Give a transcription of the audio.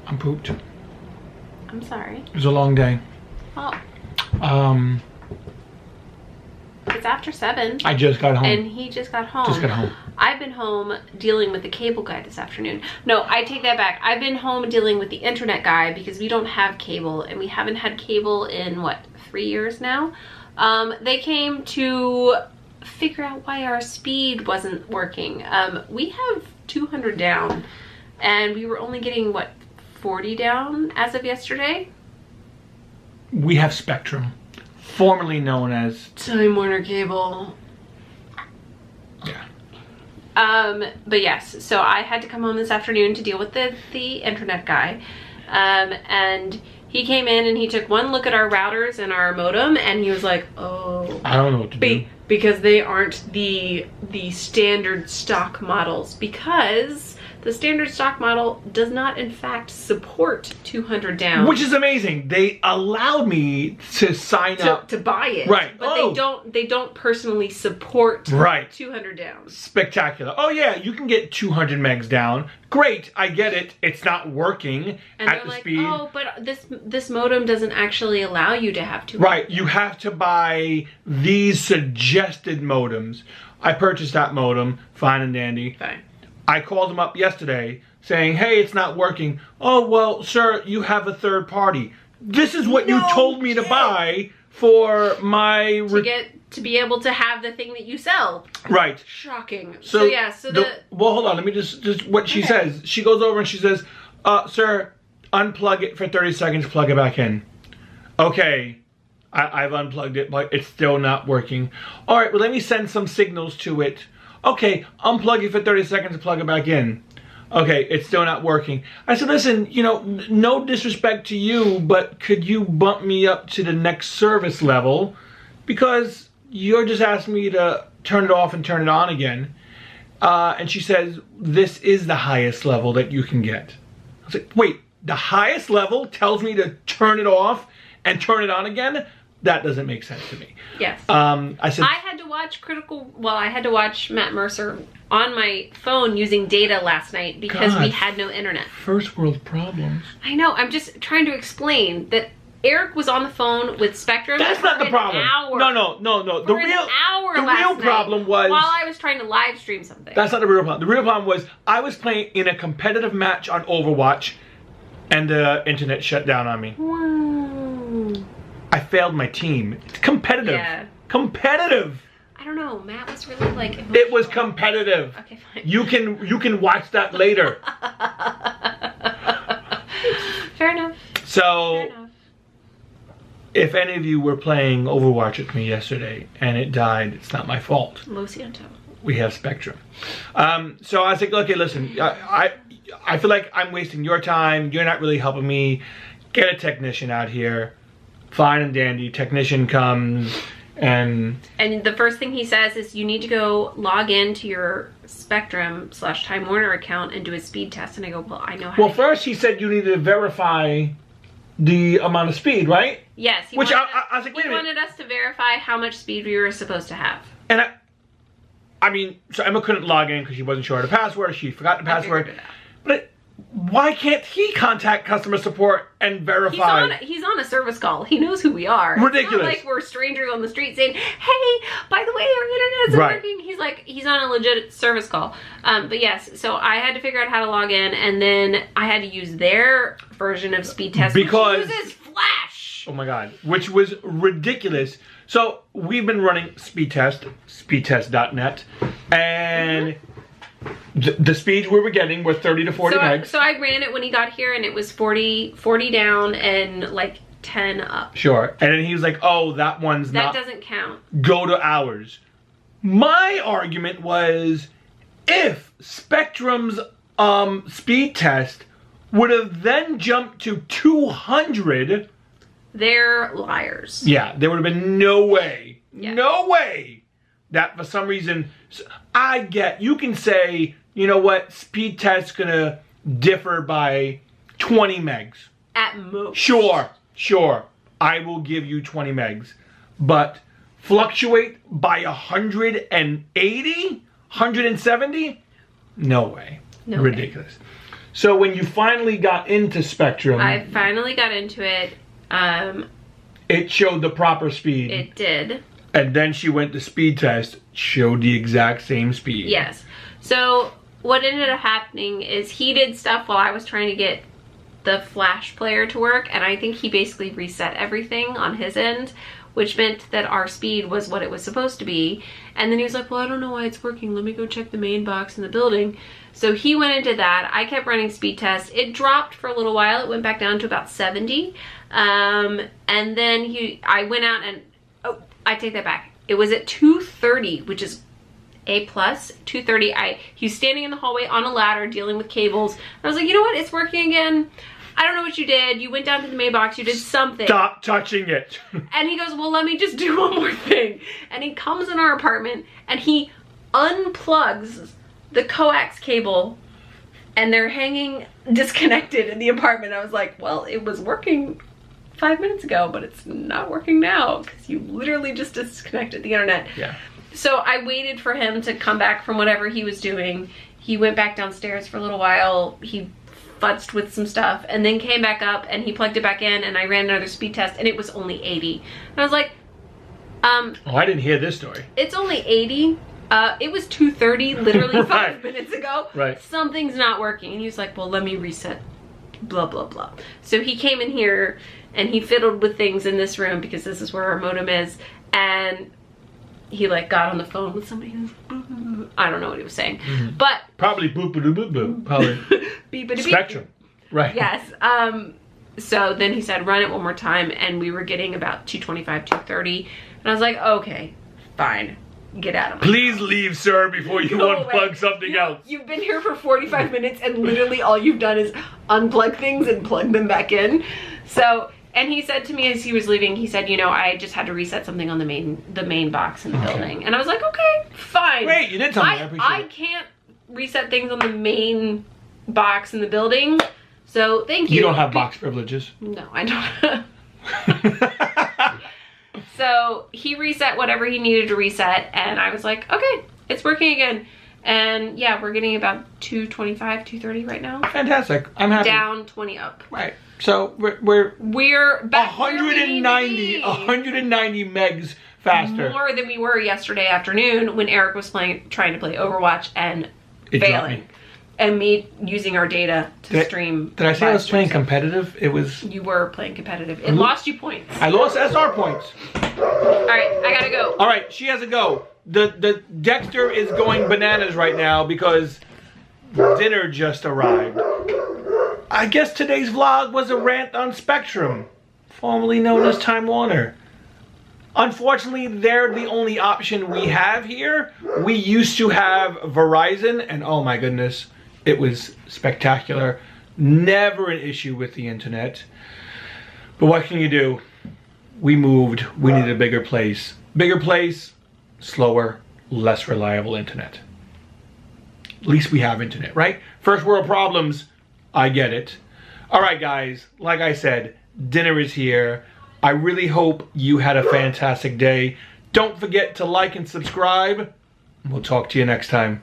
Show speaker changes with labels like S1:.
S1: I'm pooped.
S2: I'm sorry.
S1: It was a long day.
S2: Oh.
S1: Um,
S2: It's after 7.
S1: I just got home.
S2: And he just got home.
S1: Just got home.
S2: I've been home dealing with the cable guy this afternoon. No, I take that back. I've been home dealing with the internet guy because we don't have cable, and we haven't had cable in, what, 3 years now? They came to figure out why our speed wasn't working. We have 200 down, and we were only getting, what, 40 down as of yesterday?
S1: We have Spectrum, formerly known as
S2: Time Warner Cable.
S1: Yeah.
S2: But yes, so I had to come home this afternoon to deal with the internet guy. And he came in and he took one look at our routers and our modem, and he was like, oh.
S1: I don't know what to do.
S2: Because they aren't the standard stock models, because the standard stock model does not in fact support 200 down.
S1: Which is amazing. They allowed me to sign up.
S2: To buy it.
S1: Right.
S2: But they don't personally support 200 down.
S1: Spectacular. Oh yeah, you can get 200 megs down. Great, I get it. It's not working
S2: and
S1: at the
S2: like,
S1: speed.
S2: Oh, but this modem doesn't actually allow you to have 200.
S1: Right, you have to buy these suggested modems. I purchased that modem, fine and dandy.
S2: Fine.
S1: I called them up yesterday saying, hey, it's not working. Oh, well, sir, you have a third party. This is what you told me to buy for my...
S2: To be able to have the thing that you sell.
S1: Right.
S2: Shocking.
S1: So
S2: yeah,
S1: well, hold on, let me just what she says. She goes over and she says, sir, unplug it for 30 seconds, plug it back in. Okay, I've unplugged it, but it's still not working. All right, well, let me send some signals to it. Okay, unplug it for 30 seconds and plug it back in. Okay, it's still not working. I said, listen, you know, no disrespect to you, but could you bump me up to the next service level? Because you're just asking me to turn it off and turn it on again. And she says, this is the highest level that you can get. I was like, wait, the highest level tells me to turn it off and turn it on again? That doesn't make sense to me.
S2: Yes.
S1: I said,
S2: I had to watch Matt Mercer on my phone using data last night because we had no internet.
S1: First world problems.
S2: I know. I'm just trying to explain that Eric was on the phone with Spectrum.
S1: That's not the problem. No. The real problem was
S2: while I was trying to live stream something.
S1: That's not the real problem. The real problem was I was playing in a competitive match on Overwatch, and the internet shut down on me.
S2: Wow.
S1: I failed my team. It's competitive.
S2: Yeah.
S1: Competitive.
S2: I don't know. Matt was really like emotional.
S1: It was competitive.
S2: Okay, fine.
S1: You can watch that later.
S2: Fair enough.
S1: So,
S2: Fair enough.
S1: If any of you were playing Overwatch with me yesterday and it died, it's not my fault.
S2: Lo siento.
S1: We have Spectrum. So I was like, okay, listen, I feel like I'm wasting your time. You're not really helping me. Get a technician out here. Fine and dandy. Technician comes and
S2: the first thing he says is you need to go log into your Spectrum/Time Warner account and do a speed test. And I go, well, I know how.
S1: Well, first he said you needed to verify the amount of speed, right?
S2: Yes.
S1: Which I was like, wait a minute.
S2: He wanted us to verify how much speed we were supposed to have.
S1: And I mean, so Emma couldn't log in because she wasn't sure of the password. She forgot the password. But why can't he contact customer support and verify?
S2: He's on a service call. He knows who we are.
S1: Ridiculous.
S2: It's not like we're strangers on the street saying, hey, by the way, our internet isn't working. He's on a legit service call. But yes, so I had to figure out how to log in, and then I had to use their version of speed test,
S1: because
S2: which uses Flash.
S1: Oh my God, which was ridiculous. So we've been running speed test, speedtest.net, and the speeds we were getting were 30 to 40 megs.
S2: So I ran it when he got here, and it was 40 down and like 10 up.
S1: Sure. And then he was like, oh, that one's not.
S2: That doesn't count.
S1: Go to ours. My argument was, if Spectrum's speed test would have then jumped to 200...
S2: They're liars.
S1: Yeah, there would have been no way.
S2: Yeah.
S1: No way that for some reason, you can say, you know what, speed test's gonna differ by 20 megs.
S2: At most.
S1: Sure. I will give you 20 megs. But fluctuate by 180? 170? No way.
S2: No
S1: Ridiculous.
S2: way.
S1: So when you finally got into Spectrum,
S2: I finally got into it.
S1: It showed the proper speed.
S2: It did.
S1: And then she went to speed test, showed the exact same speed.
S2: Yes. So what ended up happening is he did stuff while I was trying to get the Flash player to work, and I think he basically reset everything on his end, which meant that our speed was what it was supposed to be. And then he was like, well, I don't know why it's working. Let me go check the main box in the building. So he went into that. I kept running speed tests. It dropped for a little while. It went back down to about 70. And then I went out and, oh, I take that back. It was at 230, which is A+, 230. He was standing in the hallway on a ladder dealing with cables. And I was like, you know what? It's working again. I don't know what you did. You went down to the main box. You did something.
S1: Stop touching it.
S2: And he goes, well, let me just do one more thing. And he comes in our apartment and he unplugs the coax cable, and they're hanging disconnected in the apartment. I was like, well, it was working 5 minutes ago, but it's not working now because you literally just disconnected the internet.
S1: Yeah.
S2: So I waited for him to come back from whatever he was doing. He went back downstairs for a little while. He futzed with some stuff and then came back up and he plugged it back in, and I ran another speed test and it was only 80. And I was like,
S1: oh, I didn't hear this story.
S2: It's only 80. It was 230 literally 5 minutes ago.
S1: Right.
S2: Something's not working. And he was like, well, let me reset blah, blah, blah. So he came in here and he fiddled with things in this room because this is where our modem is. And he like got on the phone with somebody who's, I don't know what he was saying, but
S1: probably boop boop boop boop. Probably
S2: beep.
S1: Spectrum, right?
S2: Yes. So then he said run it one more time, and we were getting about 225, 230, and I was like, okay, fine, get out of my
S1: Please leave, sir, before you
S2: Go
S1: unplug
S2: away.
S1: something else.
S2: You've been here for 45 minutes, and literally all you've done is unplug things and plug them back in. So. And he said to me as he was leaving, he said, you know, I just had to reset something on the main box in the building. And I was like, okay, fine.
S1: Great, you did tell me. I appreciate
S2: I
S1: it.
S2: can't reset things on the main box in the building. So thank you.
S1: You don't have box privileges.
S2: No, I don't. So he reset whatever he needed to reset. And I was like, okay, it's working again. And yeah, we're getting about 225, 230 right now.
S1: Fantastic. I'm happy.
S2: Down 20 up.
S1: Right. So we're
S2: back
S1: 190 megs faster.
S2: More than we were yesterday afternoon when Eric was trying to play Overwatch and
S1: It dropped
S2: failing.
S1: me.
S2: And me using our data to stream.
S1: Did I say I was playing
S2: stuff.
S1: competitive? It was.
S2: You were playing competitive. It lost you points.
S1: I lost SR points.
S2: Alright, I gotta go.
S1: All right, she has a go. The Dexter is going bananas right now because dinner just arrived. I guess today's vlog was a rant on Spectrum, formerly known as Time Warner. Unfortunately, they're the only option we have here. We used to have Verizon, and oh my goodness, it was spectacular. Never an issue with the internet. But what can you do? We moved. We need a bigger place. Bigger place, slower, less reliable internet. At least we have internet, right? First world problems, I get it. All right, guys, like I said, dinner is here. I really hope you had a fantastic day. Don't forget to like and subscribe. We'll talk to you next time.